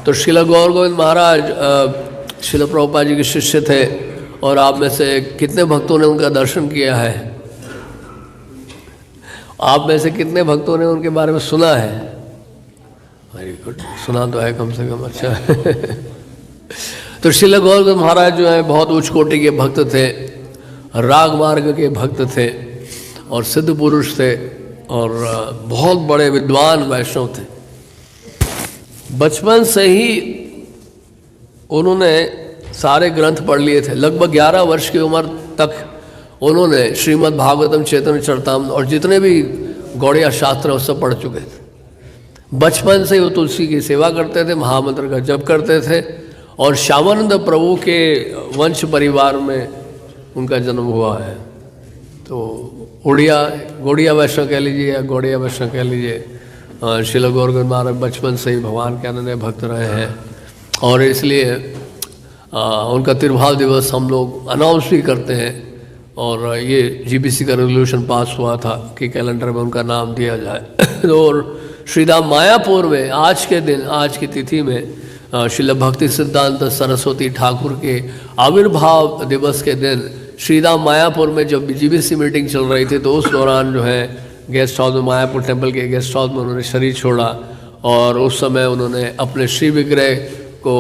तो श्रील गौर गोविंद महाराज श्रील प्रभुपाद जी के शिष्य थे, और आप में से कितने भक्तों ने उनका दर्शन किया है? आप में से कितने भक्तों ने उनके बारे में सुना है? वेरी गुड, सुना तो है कम से कम। अच्छा तो श्रील गौर गोविंद महाराज जो है बहुत उच्च कोटि के भक्त थे, राग मार्ग के भक्त थे और सिद्ध पुरुष थे, और बहुत बड़े विद्वान वैष्णव थे। बचपन से ही उन्होंने सारे ग्रंथ पढ़ लिए थे। लगभग 11 वर्ष की उम्र तक उन्होंने श्रीमद् भागवतम, चैतन्य चरितामृत और जितने भी गौड़िया शास्त्र वो सब पढ़ चुके थे। बचपन से वो तुलसी की सेवा करते थे, महामंत्र का जप करते थे, और श्यामानंद प्रभु के वंश परिवार में उनका जन्म हुआ है। तो गौड़िया वैष्णव कह लीजिए या गौड़िया वैष्णव कह लीजिए, श्रील गौर गोविंद महाराज बचपन से ही भगवान के अनन्य भक्त रहे हैं, और इसलिए उनका तिरुभाव दिवस हम लोग अनाउंस भी करते हैं। और ये जीबीसी का रेजोल्यूशन पास हुआ था कि कैलेंडर में उनका नाम दिया जाए। और श्रीधाम मायापुर में आज के दिन, आज की तिथि में श्रील भक्ति सिद्धांत सरस्वती ठाकुर के आविर्भाव दिवस के दिन श्रीधाम मायापुर में जब जीबीसी मीटिंग चल रही थी, तो उस दौरान जो है गेस्ट हाउस में, मायापुर टेम्पल के गेस्ट हाउस में उन्होंने शरीर छोड़ा, और उस समय उन्होंने अपने श्री विग्रह को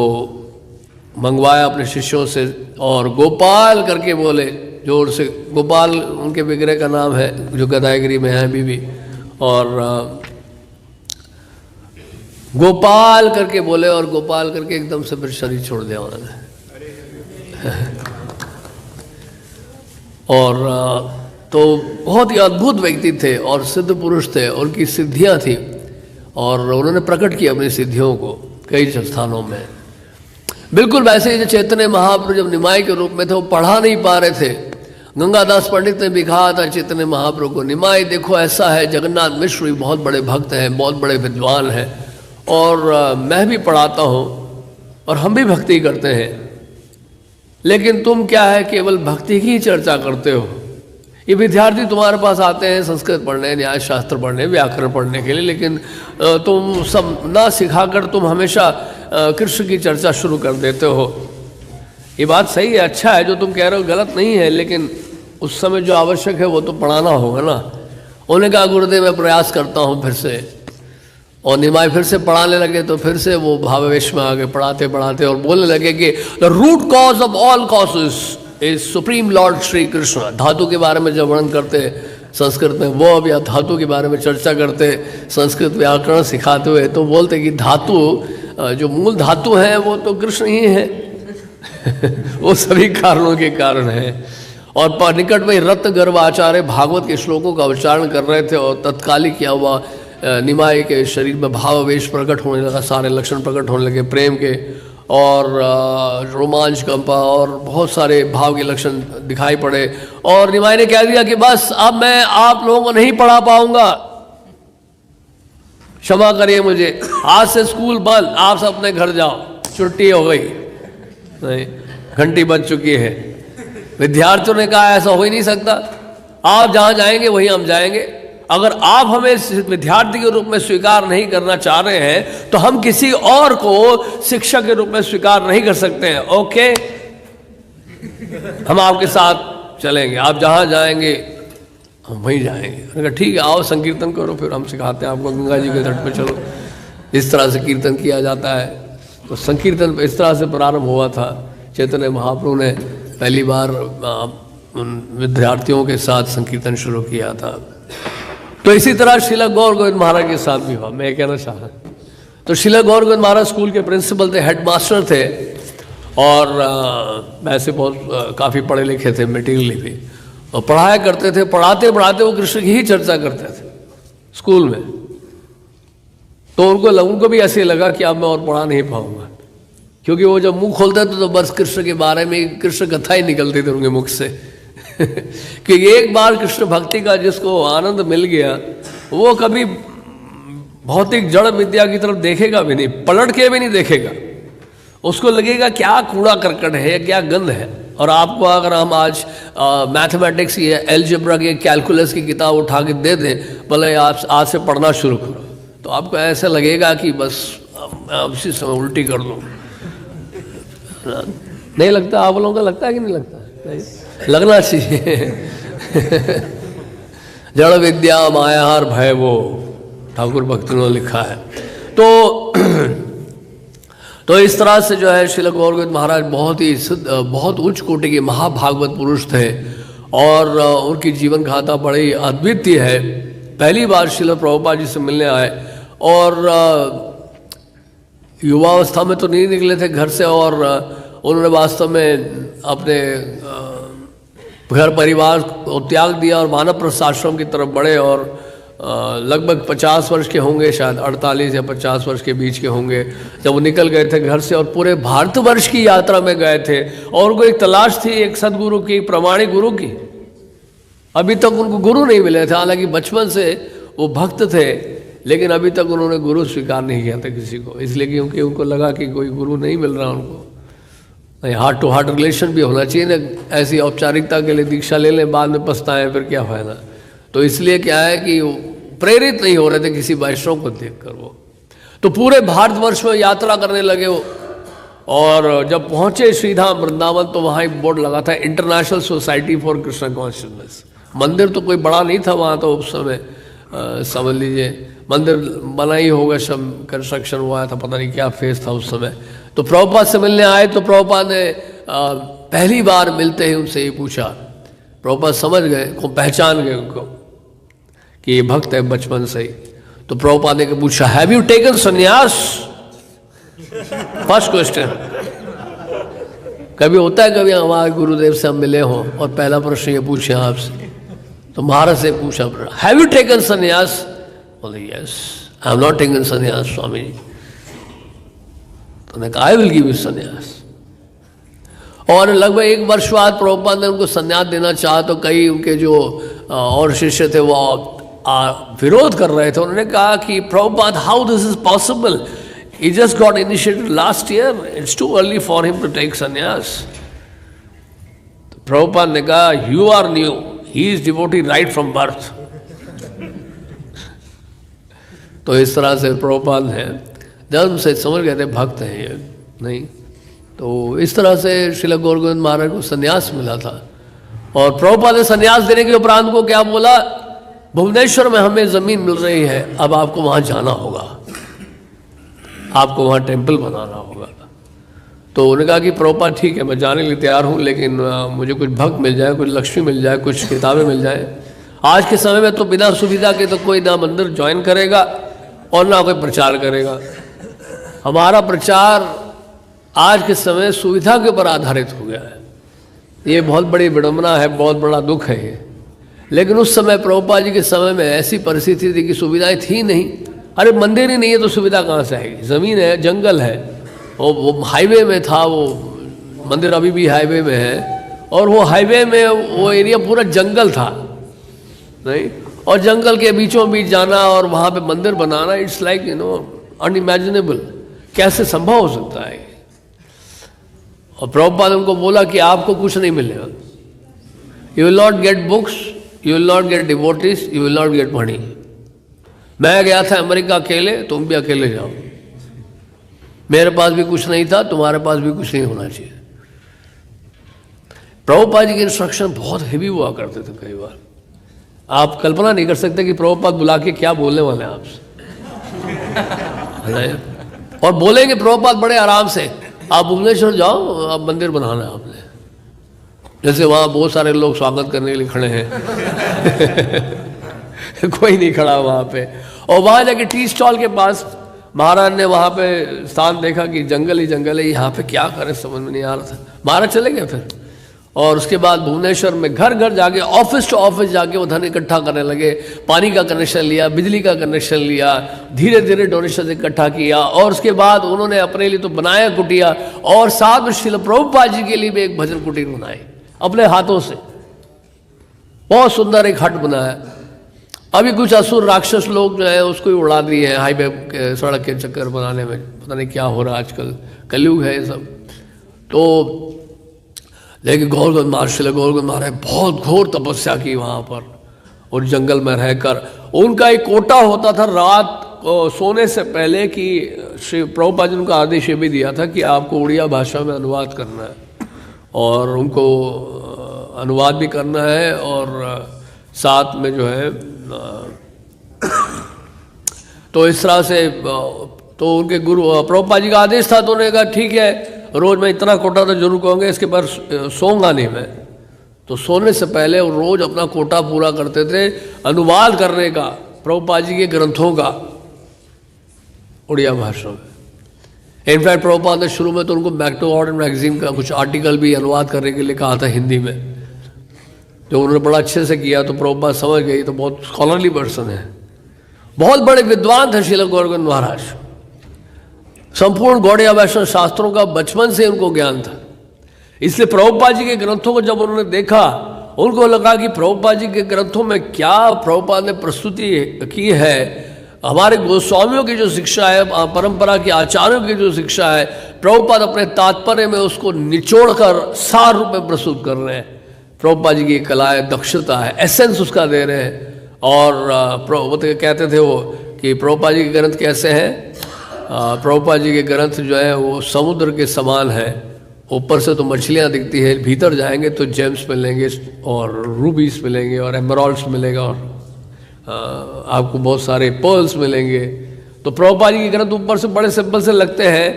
मंगवाया अपने शिष्यों से, और गोपाल करके बोले जोर से। गोपाल उनके विग्रह का नाम है जो गदायगिरी में है अभी भी, और गोपाल करके बोले, और गोपाल करके एकदम से फिर शरीर छोड़ दिया उन्होंने। और तो बहुत ही अद्भुत व्यक्ति थे और सिद्ध पुरुष थे, उनकी सिद्धियां थी, और उन्होंने प्रकट किया अपनी सिद्धियों को कई स्थानों में। बिल्कुल वैसे ही जो चैतन्य महाप्रभु जब निमाई के रूप में थे, वो पढ़ा नहीं पा रहे थे। गंगादास पंडित ने भी कहा था चैतन्य महाप्रभु को, निमाई देखो ऐसा है, जगन्नाथ मिश्र भी बहुत बड़े भक्त हैं, बहुत बड़े विद्वान हैं, और मैं भी पढ़ाता हूँ और हम भी भक्ति करते हैं, लेकिन तुम क्या है केवल भक्ति की ही चर्चा करते हो। ये विद्यार्थी तुम्हारे पास आते हैं संस्कृत पढ़ने, न्याय शास्त्र पढ़ने, व्याकरण पढ़ने के लिए, लेकिन तुम सब ना सिखाकर तुम हमेशा कृष्ण की चर्चा शुरू कर देते हो। ये बात सही है, अच्छा है जो तुम कह रहे हो, गलत नहीं है, लेकिन उस समय जो आवश्यक है वो तो पढ़ाना होगा ना। उन्होंने कहा गुरुदेव मैं प्रयास करता हूँ फिर से, और निमाई फिर से पढ़ाने लगे, तो फिर से वो भावावेश में आगे पढ़ाते पढ़ाते और बोलने लगे कि the root cause of all causes is supreme Lord Shri Krishna. धातु के बारे में जब वर्णन करते संस्कृत में, वो अब या धातु के बारे में चर्चा करते संस्कृत व्याकरण सिखाते हुए, तो बोलते कि धातु जो मूल धातु है वो तो कृष्ण ही है। वो सभी कारणों के कारण है। और निकट में रत्न गर्भ आचार्य भागवत के श्लोकों का उच्चारण कर रहे थे, और तत्कालिक क्या हुआ, निमाई के शरीर में भावावेश प्रकट होने लगा, सारे लक्षण प्रकट होने लगे प्रेम के, और रोमांच कंपा और बहुत सारे भाव के लक्षण दिखाई पड़े। और निमाई ने कह दिया कि बस अब मैं आप लोगों को नहीं पढ़ा पाऊंगा, क्षमा करिए मुझे, आज से स्कूल बंद, आप सब अपने घर जाओ, छुट्टी हो गई, नहीं घंटी बज चुकी है। विद्यार्थियों ने कहा ऐसा हो ही नहीं सकता, आप जहां जाएंगे वहीं हम जाएंगे। अगर आप हमें विद्यार्थी के रूप में स्वीकार नहीं करना चाह रहे हैं, तो हम किसी और को शिक्षक के रूप में स्वीकार नहीं कर सकते हैं। ओके, हम आपके साथ चलेंगे, आप जहां जाएंगे हम वहीं जाएंगे। कहा ठीक है, आओ संकीर्तन करो, फिर हम सिखाते हैं आपको, गंगा जी के तट पे चलो। इस तरह से कीर्तन किया जाता है। तो संकीर्तन इस तरह से प्रारंभ हुआ था। चैतन्य महाप्रभु ने पहली बार उन विद्यार्थियों के साथ संकीर्तन शुरू किया था। तो इसी तरह श्रील गौर गोविंद महाराज के साथ भी हुआ। मैं कहना चाहा, तो श्रील गौर गोविंद महाराज स्कूल के प्रिंसिपल थे, हेडमास्टर थे, और वैसे बहुत काफ़ी पढ़े लिखे थे मटेरियली भी, और पढ़ाया करते थे। पढ़ाते पढ़ाते वो कृष्ण की ही चर्चा करते थे स्कूल में। तो उनको भी ऐसे लगा कि अब मैं और पढ़ा नहीं पाऊंगा, क्योंकि वो जब मुंह खोलते थे तो बस कृष्ण के बारे में कृष्ण कथा ही निकलती थी उनके मुख से। क्योंकि एक बार कृष्ण भक्ति का जिसको आनंद मिल गया, वो कभी भौतिक जड़ विद्या की तरफ देखेगा भी नहीं, पलट के भी नहीं देखेगा। उसको लगेगा क्या कूड़ा करकट है, क्या गंद है। और आपको अगर हम आज मैथमेटिक्स या एल्जेब्रा की कैलकुलस की किताब उठा के दे दें, भले आप आज से पढ़ना शुरू करो, तो आपको ऐसा लगेगा कि बस उसी समय उल्टी कर दूँ। नहीं लगता? आप लोगों का लगता है कि नहीं लगता? नहीं लगना चाहिए। जड़ विद्या मायाहार भय वो, ठाकुर भक्ति ने लिखा है। तो इस तरह से जो है श्रील गौरगोविंद महाराज बहुत ही बहुत उच्च कोटि के महाभागवत पुरुष थे और उनकी जीवन गाथा बड़ी अद्वितीय है। पहली बार श्रील प्रभुपाद जी से मिलने आए और युवावस्था में तो नहीं निकले थे घर से, और उन्होंने वास्तव में अपने घर परिवार को त्याग दिया और वानप्रस्थ आश्रम की तरफ बढ़े और लगभग 50 वर्ष के होंगे, शायद 48 या 50 वर्ष के बीच के होंगे जब वो निकल गए थे घर से और पूरे भारतवर्ष की यात्रा में गए थे। और उनको एक तलाश थी एक सदगुरु की, प्रमाणिक गुरु की। अभी तक उनको गुरु नहीं मिले थे, हालांकि बचपन से वो भक्त थे, लेकिन अभी तक उन्होंने गुरु स्वीकार नहीं किया था किसी को, इसलिए क्योंकि उनको लगा कि कोई गुरु नहीं मिल रहा उनको। हार्ट टू हार्ट रिलेशन भी होना चाहिए ना, ऐसी औपचारिकता के लिए दीक्षा ले लें बाद में पछताएं फिर क्या फायदा। तो इसलिए क्या है कि प्रेरित नहीं हो रहे थे किसी वैष्णव को देखकर वो। तो पूरे भारतवर्ष में यात्रा करने लगे वो, और जब पहुंचे श्रीधाम वृंदावन तो वहाँ एक बोर्ड लगा था, international society for Krishna consciousness. मंदिर तो कोई बड़ा नहीं था वहाँ, तो उस समय समझ लीजिए मंदिर बना ही होगा, सब कंस्ट्रक्शन हुआ था, पता नहीं क्या फेस था उस समय। तो प्रभुपाद से मिलने आए तो प्रभुपाद ने पहली बार मिलते ही उनसे ये पूछा। प्रभुपाद समझ गए, को पहचान गए उनको कि ये भक्त है बचपन से ही। तो प्रभुपाद ने पूछा, हैव यू टेकन संन्यास? First question. कभी होता है कभी हमारे गुरुदेव से हम मिले हों और पहला प्रश्न ये पूछे आपसे, तो महाराज से पूछा, हैव यू टेकन संन्यास? बोले yes, I have not taken संन्यास स्वामी जी। तो मैं कहा, आई विल गिव यू संन्यास। और लगभग 1 वर्ष बाद प्रभुपाद ने उनको संन्यास देना चाहा, तो कई उनके जो और शिष्य थे वो विरोध कर रहे थे। उन्होंने कहा कि Prabhupada, how this is possible, he just got initiated last year, it's too early for him to take sannyas. तो प्रभुपाद ने कहा, you are new, he is devotee right from birth. तो इस तरह से प्रभुपाद हैं जन्म से समझ गए थे भक्त हैं ये, नहीं तो इस तरह से श्रील गौरगोविंद महाराज को संन्यास मिला था। और प्रभुपाद ने संन्यास देने के उपरांत को क्या बोला, भुवनेश्वर में हमें ज़मीन मिल रही है, अब आपको वहाँ जाना होगा, आपको वहाँ टेम्पल बनाना होगा। तो उन्होंने कहा कि प्रभुपाद ठीक है, मैं जाने के लिए तैयार हूँ, लेकिन मुझे कुछ भक्त मिल जाए, कुछ लक्ष्मी मिल जाए, कुछ किताबें मिल जाए। आज के समय में तो बिना सुविधा के तो कोई ना मंदिर ज्वाइन करेगा और ना कोई प्रचार करेगा। हमारा प्रचार आज के समय सुविधा के ऊपर आधारित हो गया है। ये बहुत बड़ी विडंबना है, बहुत बड़ा दुख है ये। लेकिन उस समय प्रभुपाद जी के समय में ऐसी परिस्थिति थी कि सुविधाएं थी नहीं। अरे मंदिर ही नहीं है तो सुविधा कहाँ से आएगी? ज़मीन है, जंगल है, वो हाईवे में था, वो मंदिर अभी भी हाईवे में है, और वो हाईवे में वो एरिया पूरा जंगल था, नहीं, और जंगल के बीचों बीच जाना और वहाँ पे मंदिर बनाना, इट्स लाइक अनइमेजिनेबल। कैसे संभव हो सकता है? और प्रभुपाद उनको बोला कि आपको कुछ नहीं मिलेगा, you will not gate books, you will not gate devotees, you will not get money. मैं गया था अमेरिका अकेले, तुम भी अकेले जाओ। मेरे पास भी कुछ नहीं था, तुम्हारे पास भी कुछ नहीं होना चाहिए। प्रभुपाद जी के इंस्ट्रक्शन बहुत हेवी हुआ करते थे। कई बार आप कल्पना नहीं कर सकते कि प्रभुपाद बुला के क्या बोलने वाले हैं आपसे। और बोलेंगे प्रभुपाद बड़े आराम से, आप भुवनेश्वर जाओ, आप मंदिर बनाना है आपने। जैसे वहाँ बहुत सारे लोग स्वागत करने के लिए खड़े हैं। कोई नहीं खड़ा वहाँ पे। और वहाँ जाके टी स्टॉल के पास महाराज ने वहाँ पे स्थान देखा कि जंगल ही जंगल है, यहाँ पे क्या करें समझ में नहीं आ रहा था। महाराज चले गए फिर, और उसके बाद भुवनेश्वर में घर घर जाके, ऑफिस टू ऑफिस जाके वो धन इकट्ठा करने लगे। पानी का कनेक्शन लिया, बिजली का कनेक्शन लिया, धीरे धीरे डोनेशन इकट्ठा किया, और उसके बाद उन्होंने अपने लिए तो बनाया कुटिया, और साथ में श्रील प्रभुपाद जी के लिए भी एक भजन कुटीर बनाई अपने हाथों से। बहुत सुंदर एक हट बनाया। अभी कुछ असुर राक्षस लोग जो है उसको ही उड़ा दिए हैं हाईवे के, सड़क के चक्कर बनाने में। पता नहीं क्या हो रहा है आजकल, कलयुग है ये सब। तो लेकिन गौरगोविंद महाराज, श्रील गौरगोविंद महाराज बहुत घोर तपस्या की वहाँ पर, और जंगल में रहकर। उनका एक कोटा होता था रात को सोने से पहले कि श्री प्रभुपाद जी ने उनको आदेश ये भी दिया था कि आपको उड़िया भाषा में अनुवाद करना है और उनको अनुवाद भी करना है और साथ में जो है तो इस तरह से तो उनके गुरु प्रभुपाद जी का आदेश था, तो उन्होंने कहा ठीक है, रोज़ मैं इतना कोटा तो जरूर कहूँगा, इसके पर सोऊंगा नहीं मैं। तो सोने से पहले वो रोज़ अपना कोटा पूरा करते थे अनुवाद करने का प्रभुपाद जी के ग्रंथों का उड़िया भाषा में। इनफैक्ट प्रभुपाद ने शुरू में तो उनको बैक टू ऑर्डर मैगजीन का कुछ आर्टिकल भी अनुवाद करने के लिए कहा था हिंदी में, जो उन्होंने बड़ा अच्छे से किया। तो प्रभुपाद समझ गई, तो बहुत स्कॉलरली पर्सन है, बहुत बड़े विद्वान थे श्रील गौरगोविंद महाराज। संपूर्ण गौड़िया वैष्णव शास्त्रों का बचपन से उनको ज्ञान था। इसलिए प्रभुपाद जी के ग्रंथों को जब उन्होंने देखा, उनको लगा कि प्रभुपाद जी के ग्रंथों में क्या प्रभुपाद ने प्रस्तुति की है, हमारे गोस्वामियों की जो शिक्षा है, परंपरा के आचार्यों की जो शिक्षा है, प्रभुपाद अपने तात्पर्य में उसको निचोड़कर सार रूप में प्रस्तुत कर रहे हैं। प्रभुपाद जी की कला है, दक्षता है, एसेंस उसका दे रहे हैं। और वो कहते थे वो कि प्रभुपाद जी के ग्रंथ कैसे हैं, प्रभुपाद जी के ग्रंथ जो है वो समुद्र के समान है, ऊपर से तो मछलियाँ दिखती है, भीतर जाएंगे तो जेम्स मिलेंगे और रूबीज मिलेंगे और एमराल्ड्स मिलेगा और आपको बहुत सारे पर्ल्स मिलेंगे। तो प्रभुपाद जी के ग्रंथ ऊपर से बड़े सिंपल से लगते हैं,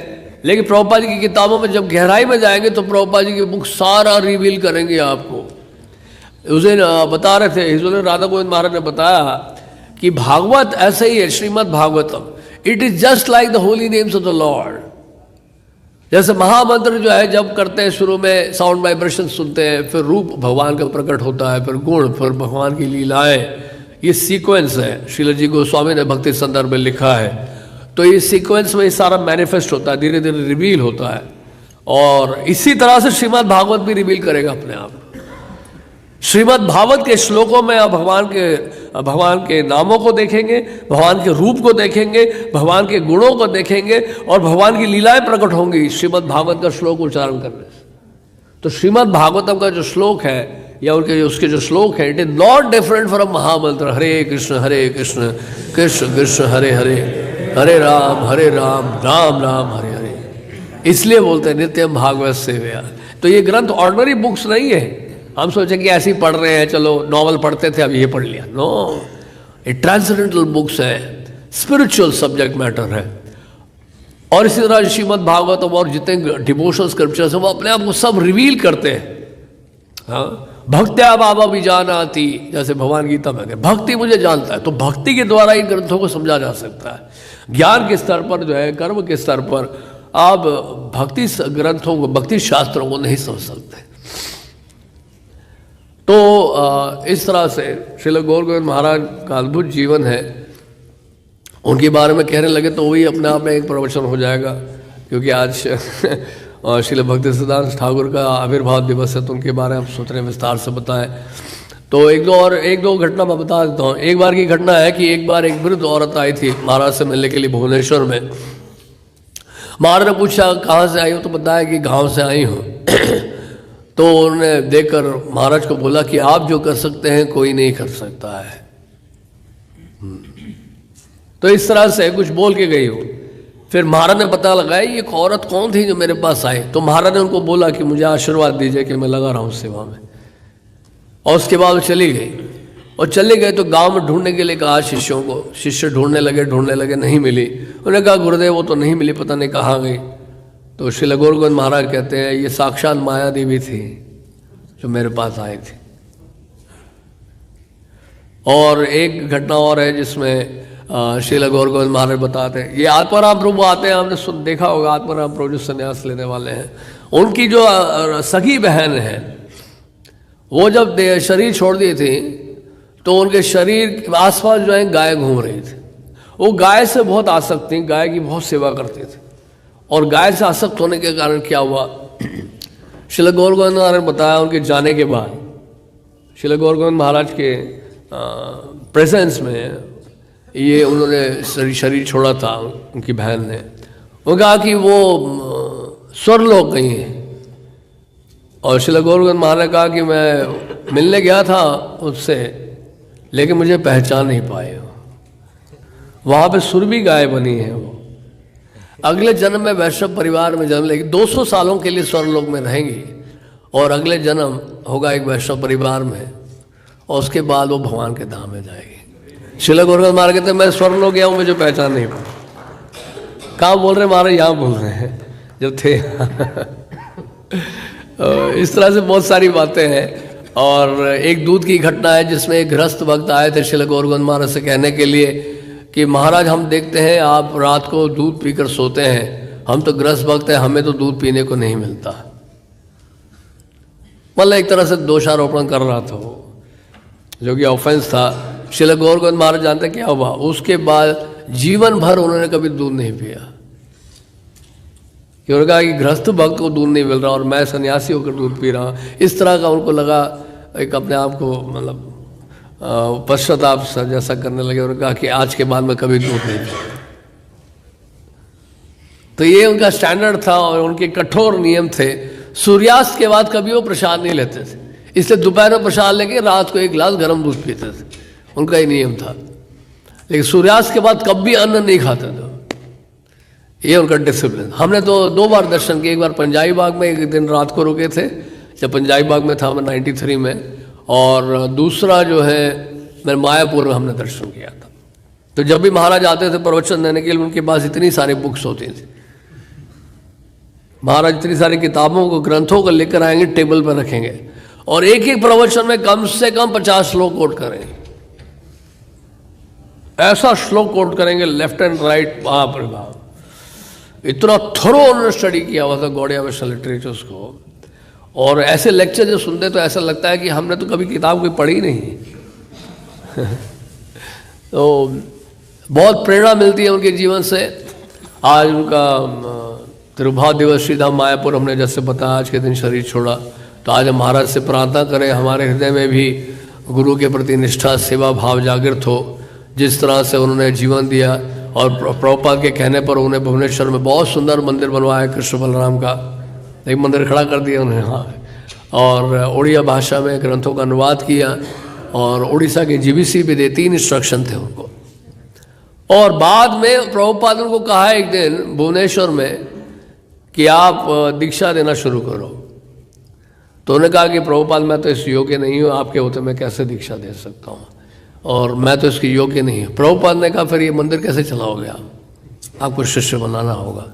लेकिन प्रभुपाद जी की किताबों में जब गहराई में जाएंगे तो प्रभुपाद जी की बुक सारा रिवील करेंगे आपको। उस दिन बता रहे थे हिजोल राधा गोविंद महाराज ने बताया कि भागवत ऐसे ही है, Shrimad Bhagavatam, it is just like the Holi names of the Lord. जैसे महामंत्र जो है जब करते हैं शुरू में साउंड वाइब्रेशन सुनते हैं, फिर रूप भगवान का प्रकट होता है, फिर गुण, फिर भगवान की लीलाएं, ये सीक्वेंस है। श्रील जी गोस्वामी ने भक्ति संदर्भ में लिखा है। तो ये सीक्वेंस में ये सारा मैनिफेस्ट होता है, धीरे धीरे रिवील होता है। और इसी तरह से श्रीमद् भागवत भी रिवील करेगा अपने आप। श्रीमद् भागवत के श्लोकों में आप भगवान के नामों को देखेंगे, भगवान के रूप को देखेंगे, भगवान के गुणों को देखेंगे और भगवान की लीलाएं प्रकट होंगी श्रीमद् भागवत का श्लोक उच्चारण करने से। तो श्रीमद् भागवतम का जो श्लोक है या उसके जो श्लोक है, it is not different from महामंत्र हरे कृष्ण कृष्ण कृष्ण हरे हरे, हरे राम राम राम हरे हरे। इसलिए बोलते हैं नित्यम भागवत सेवया। तो ये ग्रंथ ऑर्डिनरी बुक्स नहीं है। हम सोचे कि ऐसे ही पढ़ रहे हैं, चलो नॉवल पढ़ते थे अब ये पढ़ लिया। नो, ये ट्रांसेंडेंटल बुक्स है, स्पिरिचुअल सब्जेक्ट मैटर है। और इसी तरह श्रीमद् भागवतम और जितने डिवोशनल स्क्रिप्चर्स हैं वो अपने आप को सब रिवील करते हैं। हाँ, भक्त्या बाबा भी जानाति, जैसे भगवान गीता में भक्ति मुझे जानता है। तो भक्ति के द्वारा इन ग्रंथों को समझा जा सकता है। ज्ञान के स्तर पर जो है, कर्म के स्तर पर आप भक्ति ग्रंथों को, भक्ति शास्त्रों को नहीं समझ सकते। तो इस तरह से श्रील गौर गोविंद महाराज का अद्भुत जीवन है। उनके बारे में कहने लगे तो वही अपने आप में एक प्रवचन हो जाएगा, क्योंकि आज श्रील भक्ति सिद्धांत ठाकुर का आविर्भाव दिवस है, तो उनके बारे में हम सोच रहे हैं विस्तार से बताएं। तो एक दो घटना मैं बता देता हूँ। एक बार की घटना है कि एक बार एक वृद्ध औरत आई थी महाराज से मिलने के लिए भुवनेश्वर में। महाराज ने पूछा कहाँ से आई हो, तो बताया कि गाँव से आई हूँ। तो उन्होंने देखकर महाराज को बोला कि आप जो कर सकते हैं कोई नहीं कर सकता है। तो इस तरह से कुछ बोल के गई हो। फिर महाराज ने पता लगाया ये औरत कौन थी जो मेरे पास आई। तो महाराज ने उनको बोला कि मुझे आशीर्वाद दीजिए कि मैं लगा रहा हूँ सेवा में। और उसके बाद वो चली गई। और चले गए तो गांव में ढूंढने के लिए कहा शिष्यों को। शिष्य ढूंढने लगे, नहीं मिली। उन्होंने कहा गुरुदेव वो तो नहीं मिली, पता नहीं कहाँ गई। तो श्रील गौर गोविंद महाराज कहते हैं ये साक्षात माया देवी थी जो मेरे पास आई थी। और एक घटना और है जिसमें श्रील गौर गोविंद महाराज बताते हैं, ये आत्माराम प्रभु आते हैं, आपने देखा होगा आत्माराम प्रभु जो संन्यास लेने वाले हैं, उनकी जो सगी बहन है वो जब शरीर छोड़ दी थी तो उनके शरीर के आसपास जो है गाय घूम रही थी। वो गाय से बहुत आसक्त थी, गाय की बहुत सेवा करती थी। और गाय से आसक्त होने के कारण क्या हुआ, श्रील गौर गोविंद महाराज ने बताया उनके जाने के बाद श्रील गौर गोविंद महाराज के प्रेजेंस में ये उन्होंने शरीर छोड़ा था उनकी बहन ने। वो कहा कि वो स्वर्गलोक गई हैं। और श्रील गौर गोविंद महाराज ने कहा कि मैं मिलने गया था उससे, लेकिन मुझे पहचान नहीं पाए। वहाँ पे सुरभि गाय बनी है वो। अगले जन्म में वैष्णव परिवार में जन्म लेगी, 200 सालों के लिए स्वर्गलोक में रहेंगी और अगले जन्म होगा एक वैष्णव परिवार में, और उसके बाद वो भगवान के धाम में जाएगी। श्रील गोरखनाथ महाराज कहते हैं मैं स्वर्गलोक गया हूँ, मुझे पहचान नहीं पा। कहाँ बोल रहे महाराज? यहाँ बोल रहे हैं जब थे। इस तरह से बहुत सारी बातें हैं। और एक दूध की घटना है जिसमें एक गृहस्थ भक्त आए थे श्रील गोरखनाथ महाराज से कहने के लिए कि महाराज हम देखते हैं आप रात को दूध पीकर सोते हैं, हम तो गृहस्थ भक्त हैं, हमें तो दूध पीने को नहीं मिलता। मतलब एक तरह से दोषारोपण कर रहा था वो, जो कि ऑफेंस था। श्रील गोरखनाथ महाराज जानते क्या हुआ? उसके बाद जीवन भर उन्होंने कभी दूध नहीं पिया। उन्होंने कहा कि गृहस्थ भक्त को दूध नहीं मिल रहा और मैं सन्यासी होकर दूध पी रहा हूँ। इस तरह का उनको लगा, एक अपने आप को मतलब पश्चाताप जैसा करने लगे और कहा कि आज के बाद मैं कभी दूध नहीं पिया। तो ये उनका स्टैंडर्ड था और उनके कठोर नियम थे। सूर्यास्त के बाद कभी वो प्रसाद नहीं लेते थे, इसलिए दोपहर में प्रसाद लेके रात को एक गिलास गर्म दूध पीते थे, उनका ही नियम था। लेकिन सूर्यास्त के बाद कभी अन्न नहीं खाते थे, ये उनका डिसिप्लिन। हमने तो 2 बार दर्शन किए, एक बार पंजाबी बाग में एक दिन रात को रुके थे जब पंजाबी बाग में था मैं 93 में, और दूसरा जो है मैं मायापुर में हमने दर्शन किया था। तो जब भी महाराज आते थे प्रवचन देने के लिए उनके पास इतनी सारी बुक्स होती थी, महाराज इतनी सारी किताबों को ग्रंथों को लेकर आएंगे, टेबल पर रखेंगे और एक एक प्रवचन में कम से कम 50 श्लोक कोट करेंगे। ऐसा श्लोक कोट करेंगे लेफ्ट एंड राइट, बाप रे बाप, इतना थोरो उन्होंने स्टडी किया हुआ था गौड़िया वैष्णव लिटरेचर्स को। और ऐसे लेक्चर जो सुनते तो ऐसा लगता है कि हमने तो कभी किताब कोई पढ़ी नहीं। तो बहुत प्रेरणा मिलती है उनके जीवन से। आज उनका तिरुभाव दिवस श्रीधाम मायापुर हमने जैसे बताया, आज के दिन शरीर छोड़ा। तो आज हम महाराज से प्रार्थना करें हमारे हृदय में भी गुरु के प्रति निष्ठा सेवा भाव जागृत हो। जिस तरह से उन्होंने जीवन दिया और प्रभुपाद के कहने पर उन्हें भुवनेश्वर में बहुत सुंदर मंदिर बनवाया कृष्ण बलराम का, एक मंदिर खड़ा कर दिया उन्हें हाँ, और उड़िया भाषा में ग्रंथों का अनुवाद किया और उड़ीसा के जीबीसी भी दे 3 इंस्ट्रक्शन थे उनको। और बाद में प्रभुपाद ने उनको कहा एक दिन भुवनेश्वर में कि आप दीक्षा देना शुरू करो। तो उन्होंने कहा कि प्रभुपाद मैं तो इस योग्य नहीं हूँ, आपके होते मैं कैसे दीक्षा दे सकता हूँ और मैं तो इसकी योग्य नहीं हूँ। प्रभुपाद ने कहा फिर ये मंदिर कैसे चलाओगे आप, आपको शिष्य बनाना होगा।